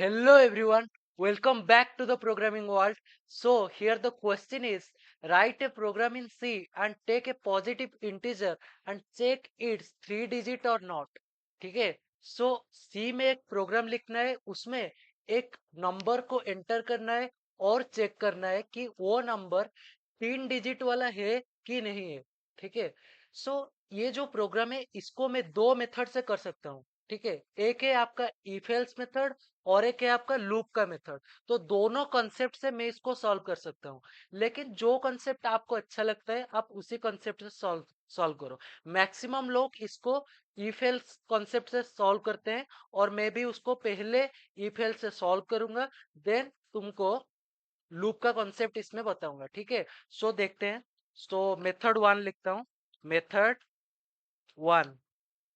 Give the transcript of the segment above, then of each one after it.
Hello everyone, welcome back to the programming world. So here the question is, write a program in C and take a positive integer and check it's 3 digit or not. ठीक है? So C में एक programme लिखना है, उसमें एक number को enter करना है और चेक करना है कि वो नंबर 3 डिजिट वाला है कि नहीं है। ठीक है? सो ये जो प्रोग्राम है इसको मैं दो मेथड से कर सकता हूँ। ठीक है, एक है आपका इफ एल्स मेथड और एक है आपका लूप का मेथड। तो दोनों कॉन्सेप्ट से मैं इसको सॉल्व कर सकता हूँ, लेकिन जो कॉन्सेप्ट आपको अच्छा लगता है आप उसी कॉन्सेप्ट से सॉल्व सॉल्व करो। मैक्सिमम लोग इसको इफ एल्स कॉन्सेप्ट से सॉल्व करते हैं और मैं भी उसको पहले इफ एल्स से सॉल्व करूंगा, देन तुमको लूप का कॉन्सेप्ट इसमें बताऊंगा। ठीक है, सो देखते हैं। सो मेथड वन लिखता हूँ। मेथड वन,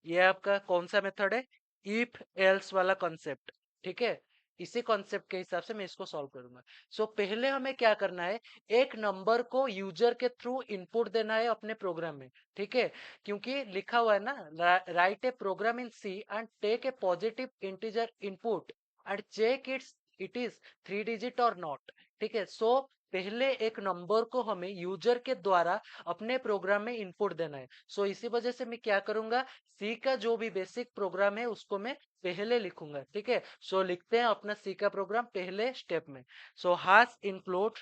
ये आपका कौन सा मेथड है? इफ एल्स वाला कॉन्सेप्ट। ठीक है, इसी कॉन्सेप्ट के हिसाब से मैं इसको सॉल्व करूंगा। सो पहले हमें क्या करना है, एक नंबर को यूजर के थ्रू इनपुट देना है अपने प्रोग्राम में। ठीक है, क्योंकि लिखा हुआ है ना, write a program in C and take a positive integer input and check it is 3 digit or not. ठीक है, सो पहले एक नंबर को हमें यूजर के द्वारा अपने प्रोग्राम में इनपुट देना है। सो इसी वजह से मैं क्या करूंगा, सी का जो भी बेसिक प्रोग्राम है उसको मैं पहले लिखूंगा। ठीक है, सो लिखते हैं अपना सी का प्रोग्राम पहले स्टेप में। सो हैश इंक्लूड,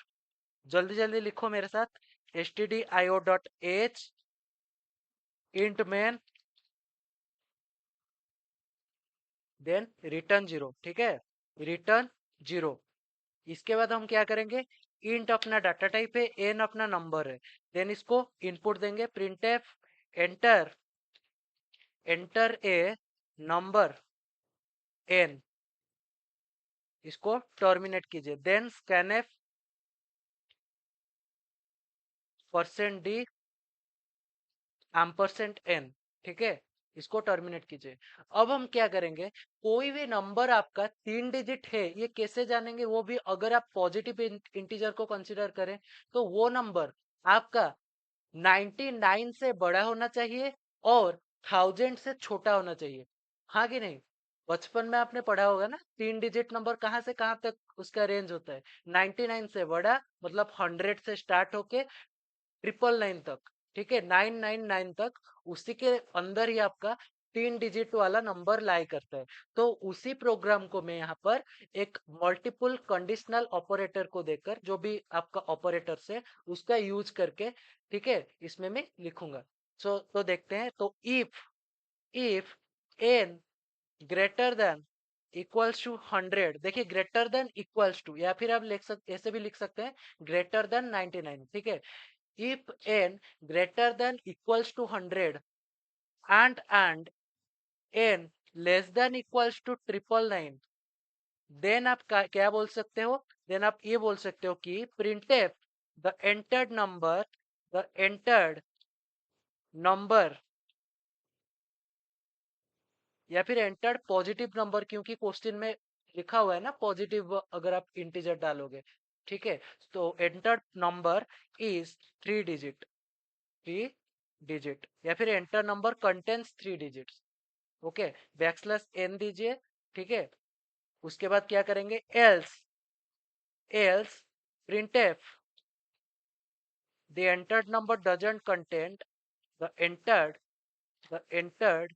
जल्दी जल्दी लिखो मेरे साथ, stdio.h int main then return zero. ठीक है, रिटर्न जीरो। इसके बाद हम क्या करेंगे, इंट अपना डाटा टाइप है, एन अपना नंबर है, देन इसको इनपुट देंगे printf enter enter a number n, इसको टर्मिनेट कीजिए। Then scanf percent d ampersand n. ठीक है, इसको टर्मिनेट कीजिए। अब हम क्या करेंगे, कोई भी नंबर आपका 3 डिजिट है ये कैसे जानेंगे, वो भी अगर आप पॉजिटिव इंटीजर को कंसीडर करें तो वो नंबर आपका 99 से बड़ा होना चाहिए और 1000 से छोटा होना चाहिए। हाँ कि नहीं? बचपन में आपने पढ़ा होगा ना, 3 डिजिट नंबर कहाँ से कहाँ तक उसका रेंज होता है। 99 से बड़ा मतलब 100 से स्टार्ट होके 999 तक। ठीक है, 999 तक, उसी के अंदर ही आपका 3 डिजिट वाला नंबर लाई करता है। तो उसी प्रोग्राम को मैं यहाँ पर एक मल्टीपल कंडीशनल ऑपरेटर को देकर, जो भी आपका ऑपरेटर्स है उसका यूज करके, ठीक है, इसमें मैं लिखूंगा। तो देखते हैं। तो if n greater than equals to 100, देखिए ग्रेटर देन इक्वल्स टू, या फिर आप लिख सकते, ऐसे भी लिख सकते हैं, ग्रेटर देन 99। ठीक है, if n greater than equals to 100 and n less than equals to 999, then आप क्या बोल सकते हो, देन आप ये बोल सकते हो कि printf the entered number, the entered number, या फिर एंटर्ड पॉजिटिव नंबर, क्योंकि क्वेश्चन में लिखा हुआ है ना पॉजिटिव अगर आप इंटीजर डालोगे। ठीक है, तो entered number is 3 digit, 3 digit, या फिर enter number contains 3 digits. Okay, backslash n दीजिए। ठीक है, उसके बाद क्या करेंगे, else else printf the entered number doesn't content the entered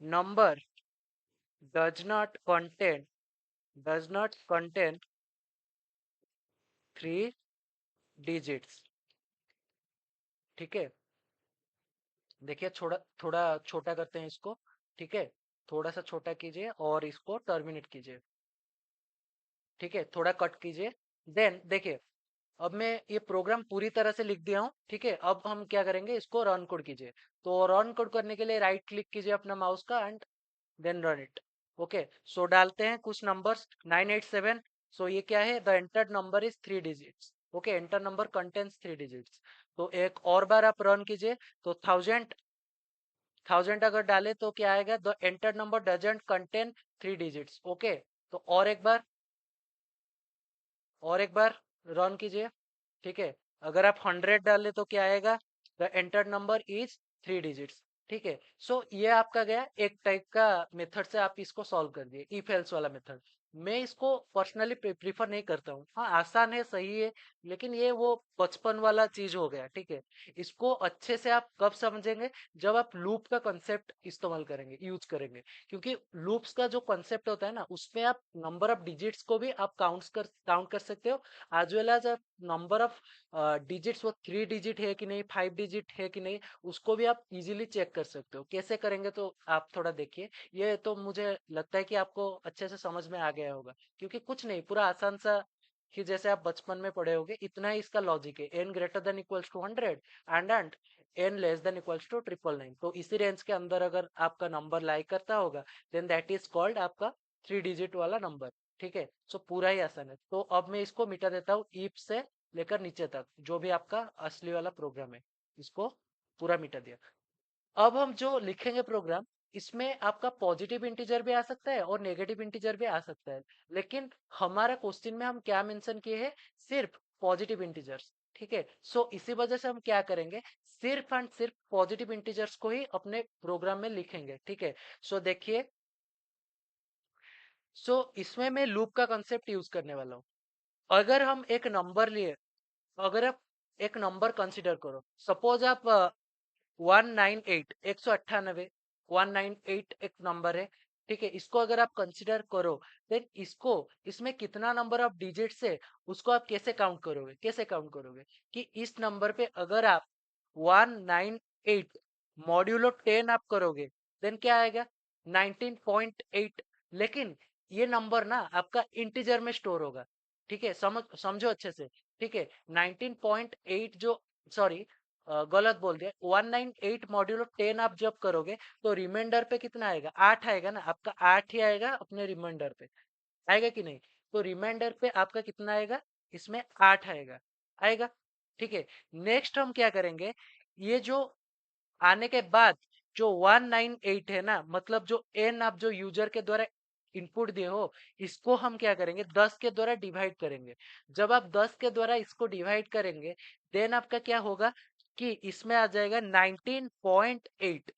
number does not content does not content 3 digits. ठीक है, देखिए थोड़ा थोड़ा छोटा करते हैं इसको। ठीक है, थोड़ा सा छोटा कीजिए और इसको टर्मिनेट कीजिए। ठीक है, थोड़ा कट कीजिए। देन देखिए, अब मैं ये प्रोग्राम पूरी तरह से लिख दिया हूँ। ठीक है, अब हम क्या करेंगे, इसको रन कोड कीजिए। तो रन कोड करने के लिए राइट क्लिक कीजिए अपना माउस का and then run it. Okay, so डालते हैं कुछ नंबर्स, 987। सो ये क्या है, the entered number is 3 digits. Okay, enter number contains 3 digits. तो एक और बार आप रन कीजिए। तो 1000 अगर डाले तो क्या आएगा, the enter number doesn't contain 3 digits. Okay, तो और एक बार रन कीजिए। ठीक है, अगर आप 100 डाले तो क्या आएगा, the enter number is 3 digits. ठीक है, सो ये आपका गया एक टाइप का मेथड से आप इसको सॉल्व कर दिए, इफ एल्स वाला मेथड। मैं इसको पर्सनली प्रीफर नहीं करता हूँ। हाँ, आसान है, सही है, लेकिन ये वो बचपन वाला चीज हो गया, ठीक है। इसको अच्छे से आप कब समझेंगे, जब आप लूप का कंसेप्ट इस्तेमाल करेंगे, यूज करेंगे। क्योंकि लूप्स का जो कंसेप्ट होता है ना, उसमें आप नंबर ऑफ डिजिट्स को भी आप काउंट कर सकते हो, एज वेल एज आप नंबर ऑफ डिजिट्स, वो 3 डिजिट है कि नहीं, 5 डिजिट है कि नहीं, उसको भी आप इजीली चेक कर सकते हो। कैसे करेंगे, तो आप थोड़ा देखिए। ये तो मुझे लगता है कि आपको अच्छे से समझ में आ गया होगा, क्योंकि कुछ नहीं, पूरा आसान सा, कि जैसे आप बचपन में पढ़े होगे, इतना ही इसका लॉजिक है। n greater than equals to 100 and n less than equals to 999, तो इसी रेंज के अंदर अगर आपका नंबर लाई करता होगा, देन दैट इज कॉल्ड आपका 3 डिजिट वाला नंबर। ठीक है, सो पूरा ही आसान है। तो अब मैं इसको मिटा देता हूँ, ईफ से लेकर नीचे तक जो भी आपका असली वाला प्रोग्राम है, इसको पूरा मिटा दिया। अब हम जो लिखेंगे प्रोग्राम, इसमें आपका पॉजिटिव इंटीजर भी आ सकता है और नेगेटिव इंटीजर भी आ सकता है, लेकिन हमारा क्वेश्चन में हम क्या मेंशन किए हैं, सिर्फ पॉजिटिव इंटीजर्स। ठीक है, सो इसी वजह से हम क्या करेंगे, सिर्फ एंड सिर्फ पॉजिटिव इंटीजर्स को ही अपने प्रोग्राम में लिखेंगे। ठीक है, सो देखिए, सो इसमें मैं लूप का कंसेप्ट यूज करने वाला हूँ। अगर हम एक नंबर लिए, अगर आप एक नंबर कंसिडर करो, सपोज आप 198, 198, 198 एक नंबर है। ठीक है, इसको अगर आप कंसिडर करो, देन इसको, इसमें कितना नंबर ऑफ डिजिट्स है, उसको आप कैसे काउंट करोगे, कैसे काउंट करोगे, कि इस नंबर पे अगर आप 198 मॉड्यूलो 10 आप करोगे, देन क्या आएगा, 19.8। लेकिन ये नंबर ना आपका इंटीजर में स्टोर होगा। ठीक है, समझो अच्छे से। ठीक है, 19.8 जो, सॉरी, गलत बोल दिया, 198 मॉड्यूलो 10 आप जब करोगे, तो रिमाइंडर पे कितना आएगा, 8 आएगा ना, आपका 8 ही आएगा अपने रिमाइंडर पे, आएगा कि नहीं। तो रिमाइंडर पे आपका कितना आएगा, इसमें 8 आएगा, आएगा। ठीक है, नेक्स्ट हम क्या करेंगे, ये जो आने के बाद जो 198 है ना, मतलब जो एन आप जो यूजर के द्वारा इनपुट दिए हो, इसको हम क्या करेंगे, 10 के द्वारा डिवाइड करेंगे। जब आप 10 के द्वारा इसको डिवाइड करेंगे, देन आपका क्या होगा, कि इसमें आ जाएगा 19.8।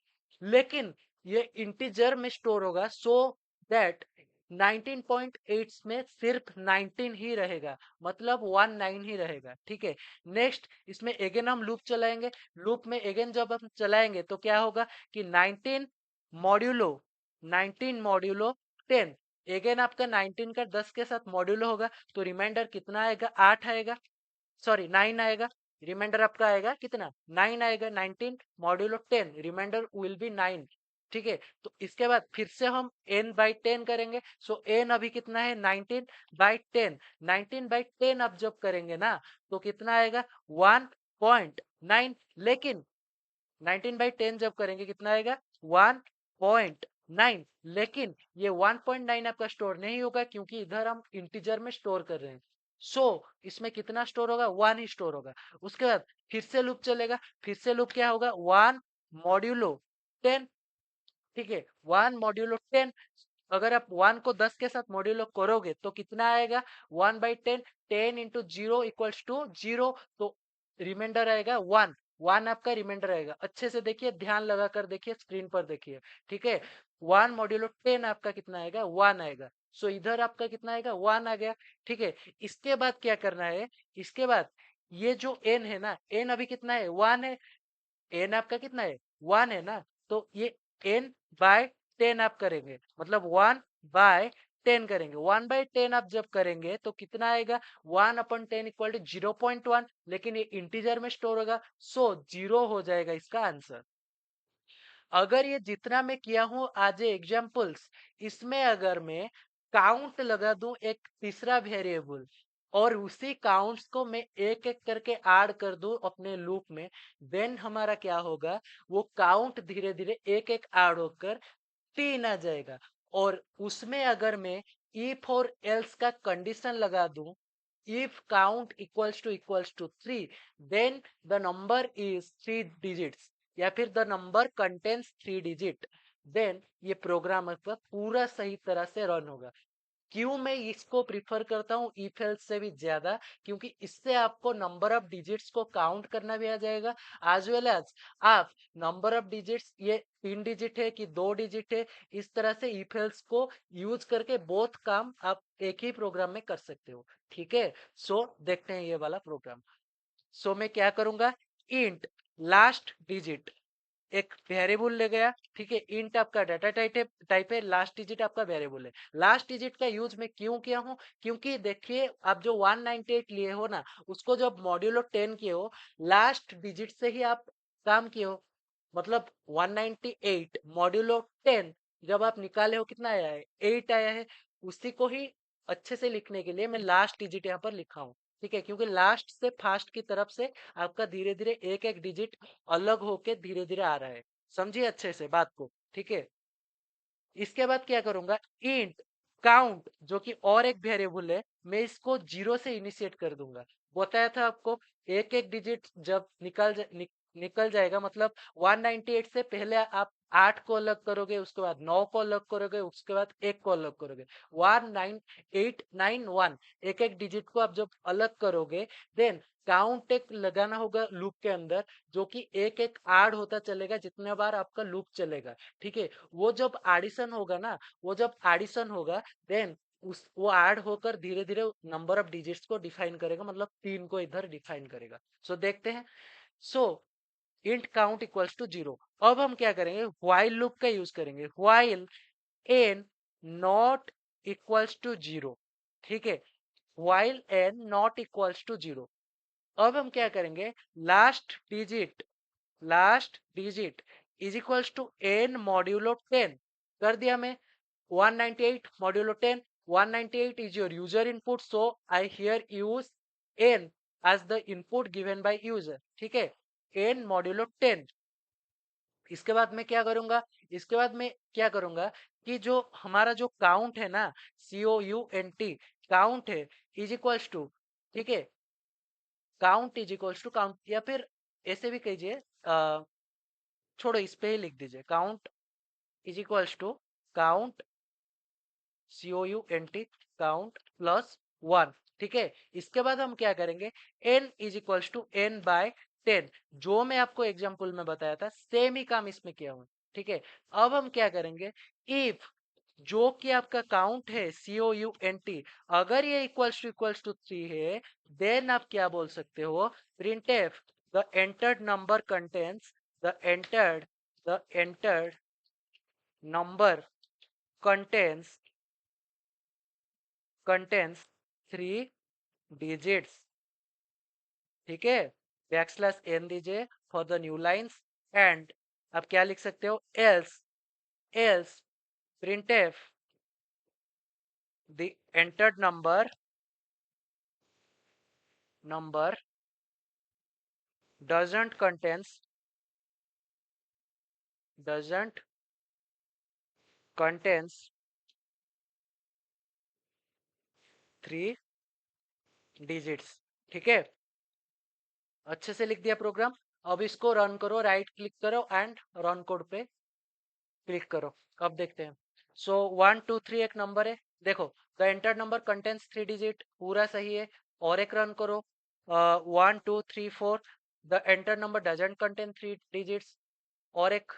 लेकिन ये इंटीजर में स्टोर होगा, सो दैट 19.8 में सिर्फ 19 ही रहेगा, मतलब 19 ही रहेगा। ठीक है, नेक्स्ट इसमें अगेन हम लूप चलाएंगे। लूप में अगेन जब हम चलाएंगे, तो क्या होगा, कि 19 मॉड्यूलो 19 मॉड्यूलो 10, अगेन आपका 19 का 10 के साथ मॉड्यूलो होगा, तो रिमाइंडर कितना आएगा, 8 आएगा, सॉरी 9 आएगा। रिमाइंडर आपका आएगा कितना, 9 आएगा। 19 मॉड्यूलो 10, रिमाइंडर विल बी 9। ठीक है, तो इसके बाद फिर से हम n बाई 10 करेंगे। सो n अभी कितना है, 19/10। 19/10 आप जब करेंगे ना, तो कितना आएगा, 1.9। लेकिन 19/10 जब करेंगे, कितना आएगा, 1.9। लेकिन ये 1.9 आपका स्टोर नहीं होगा, क्योंकि इधर हम इंटीजर में स्टोर कर रहे हैं। सो इसमें कितना स्टोर होगा, 1 ही स्टोर होगा। उसके बाद फिर से लूप चलेगा। फिर से लूप क्या होगा, 1 मॉड्यूलो 10। ठीक है, 1 मॉड्यूलो 10, अगर आप 1 को 10 के साथ मॉड्यूलो करोगे, तो कितना आएगा, 1/10। 10 into 0 = 0, तो रिमाइंडर आएगा 1। 1 आपका रिमाइंडर आएगा। अच्छे से देखिए, ध्यान लगाकर देखिए, स्क्रीन पर देखिए। ठीक है, 1 मॉड्यूलो 10 आपका कितना आएगा, 1 आएगा। सो इधर आपका कितना आएगा, 1 आ गया। ठीक है, इसके बाद क्या करना है, इसके बाद ये जो n है ना, n अभी कितना है, 1 है। एन आपका कितना है, 1 है ना, तो ये n/10 आप करेंगे, मतलब 1/10 करेंगे। 1/10 आप जब करेंगे, तो कितना आएगा, 1/10 = 0.1। लेकिन ये इंटीजर में स्टोर होगा, सो 0 हो जाएगा इसका आंसर। अगर ये जितना मैं किया हूं आज एग्जाम्पल्स, इसमें अगर मैं काउंट लगा दूं एक तीसरा वेरिएबल, और उसी काउंट्स को मैं एक एक करके ऐड कर दूं अपने लूप में, देन हमारा क्या होगा, वो काउंट धीरे धीरे एक एक ऐड होकर 3 आ जाएगा। और उसमें अगर मैं इफ और एल्स का कंडीशन लगा दूं, if count equals to 3, then the number is 3 digits, या फिर the number contains 3 digit, then ये प्रोग्राम आपका पूरा सही तरह से रन होगा। क्यों मैं इसको प्रिफर करता हूँ if else से भी ज्यादा, क्योंकि इससे आपको नंबर ऑफ डिजिट्स को काउंट करना भी आ जाएगा, एज वेल एज आप नंबर ऑफ डिजिट्स ये 3 डिजिट है कि 2 डिजिट है, इस तरह से if else को यूज करके बोथ काम आप एक ही प्रोग्राम में कर सकते हो। ठीक है, सो देखते हैं ये वाला प्रोग्राम। सो मैं क्या करूंगा, इंट लास्ट डिजिट एक वेरिएबल ले गया। ठीक है, इंट आपका डाटा टाइप है, लास्ट डिजिट आपका वेरिएबल है। लास्ट डिजिट का यूज मैं क्यों किया हूं, क्योंकि देखिए आप जो 198 लिए हो ना, उसको जब मॉड्यूलो 10 किए हो, लास्ट डिजिट से ही आप काम किए हो। मतलब 198 मॉड्यूलो 10 जब आप निकाले हो कितना आया है, 8 आया है। उसी को ही अच्छे से लिखने के लिए मैं लास्ट डिजिट यहाँ पर लिखा हूँ। ठीक है, क्योंकि लास्ट से फास्ट की तरफ से आपका धीरे धीरे एक एक डिजिट अलग होके धीरे धीरे आ रहा है। समझिए अच्छे से बात को। ठीक है, इसके बाद क्या करूंगा, इंट काउंट जो कि और एक वेरिएबल है, मैं इसको 0 से इनिशिएट कर दूंगा। बताया था आपको, एक एक डिजिट जब निकल जाएगा, मतलब 198 से पहले आप 8 को अलग करोगे, उसके बाद 9 को अलग करोगे, उसके बाद 1 को अलग करोगे। 19891 एक एक डिजिट को आप जब अलग करोगे, देन काउंट एक लगाना होगा लूप के अंदर, जो कि एक एक ऐड होता चलेगा जितने बार आपका लूप चलेगा। ठीक है, वो जब एडिशन होगा ना, वो जब एडिशन होगा, देन उस वो ऐड होकर धीरे धीरे नंबर ऑफ डिजिट्स को डिफाइन करेगा, मतलब 3 को इधर डिफाइन करेगा। सो देखते हैं। So int count equals to 0। अब हम क्या करेंगे, व्हाइल लूप का यूज करेंगे, while n not equals to 0। ठीक है, while n not equals to 0। अब हम क्या करेंगे, last digit is equals to n modulo 10 कर दिया मैं। 198 modulo 10, 198 is your user input, so I here use n as the input given by user। ठीक है, n मॉड्यूलो 10। इसके बाद मैं क्या करूंगा, इसके बाद मैं क्या करूंगा कि जो हमारा जो काउंट है ना, COUNT काउंट है, इज इक्वल्स टू, ठीक है, count is equals to count, या फिर ऐसे भी कहिए, छोड़ो इस पे ही लिख दीजिए, count is equals to count, COUNT count plus 1। ठीक है, इसके बाद हम क्या करेंगे, n is equals to n by 10, जो मैं आपको एग्जाम्पल में बताया था सेम ही काम इसमें किया हूं। ठीक है, अब हम क्या करेंगे, इफ जो कि आपका काउंट है COUNT, अगर ये इक्वल्स टू 3 है, देन आप क्या बोल सकते हो, printf the entered number contents the entered number contents contents 3 digits. ठीक है, बैकस्लैश n दीजिए for the new lines, and आप क्या लिख सकते हो, else printf the entered number doesn't contains doesn't contains 3 digits. ठीक है, अच्छे से लिख दिया प्रोग्राम। अब इसको रन करो, राइट क्लिक करो एंड रन कोड पे क्लिक करो। अब देखते हैं। सो 123 एक नंबर है, देखो the enter number contents 3 digit, पूरा सही है। और एक रन करो, 1 2 3 4, the enter number doesn't contain 3 digits. और एक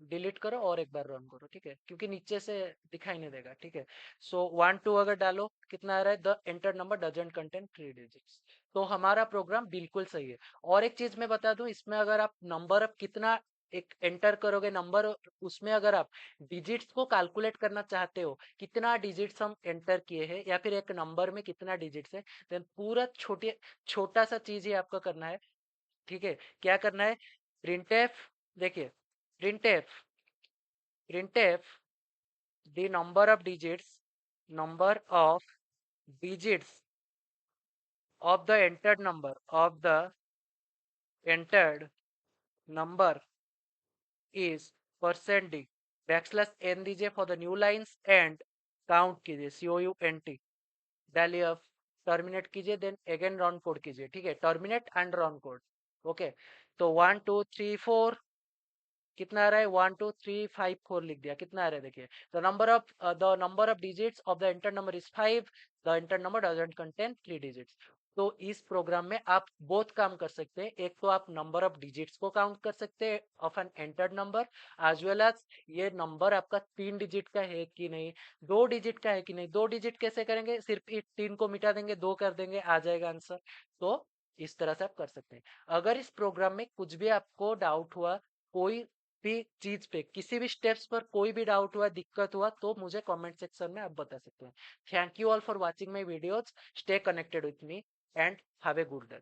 डिलीट करो और एक बार रन करो। ठीक है, क्योंकि नीचे से दिखाई नहीं देगा। ठीक है, सो 1 2 अगर डालो कितना आ रहा है, the enter number doesn't contain 3 digits. तो हमारा प्रोग्राम बिल्कुल सही है। और एक चीज मैं बता दूं, इसमें अगर आप नंबर अब कितना एक एंटर करोगे नंबर, उसमें अगर आप डिजिट्स को कैलकुलेट करना चाहते हो, कितना डिजिट्स हम एंटर किए हैं या फिर एक नंबर में कितना डिजिट्स है, देन पूरा छोटा सा चीज ही आपका करना है। ठीक है, क्या करना है, प्रिंटफ, देखिए, printf printf the number of digits of the entered number is percent d, backslash n दीजिए for the new lines and count कीजिए, COUNT डालिए। अब टर्मिनेट कीजिए, देन अगेन रन कोड कीजिए। ठीक है, terminate and run code. Okay, तो 1 2 3 4 कितना आ रहा है 1 2 3 5 4 लिख दिया, कितना आ रहा है देखिए, the number of digits of the enter number is 5, the enter number doesn't contain 3 digits. तो इस प्रोग्राम में आप बहुत काम कर सकते हैं, एक तो आप नंबर ऑफ डिजिट्स को काउंट कर सकते हैं of n entered number, as well as ये नंबर आपका 3 डिजिट का है कि नहीं, 2 डिजिट का है कि नहीं। 2 डिजिट कैसे करेंगे, सिर्फ 3 को मिटा देंगे, 2 कर देंगे, आ जाएगा आंसर। तो इस तरह से आप कर सकते हैं। अगर इस प्रोग्राम में कुछ भी आपको डाउट हुआ, कोई भी चीज पे, किसी भी स्टेप्स पर कोई भी डाउट हुआ, दिक्कत हुआ, तो मुझे कमेंट सेक्शन में आप बता सकते हैं। Thank you all for watching my videos, stay connected with me and have a good day.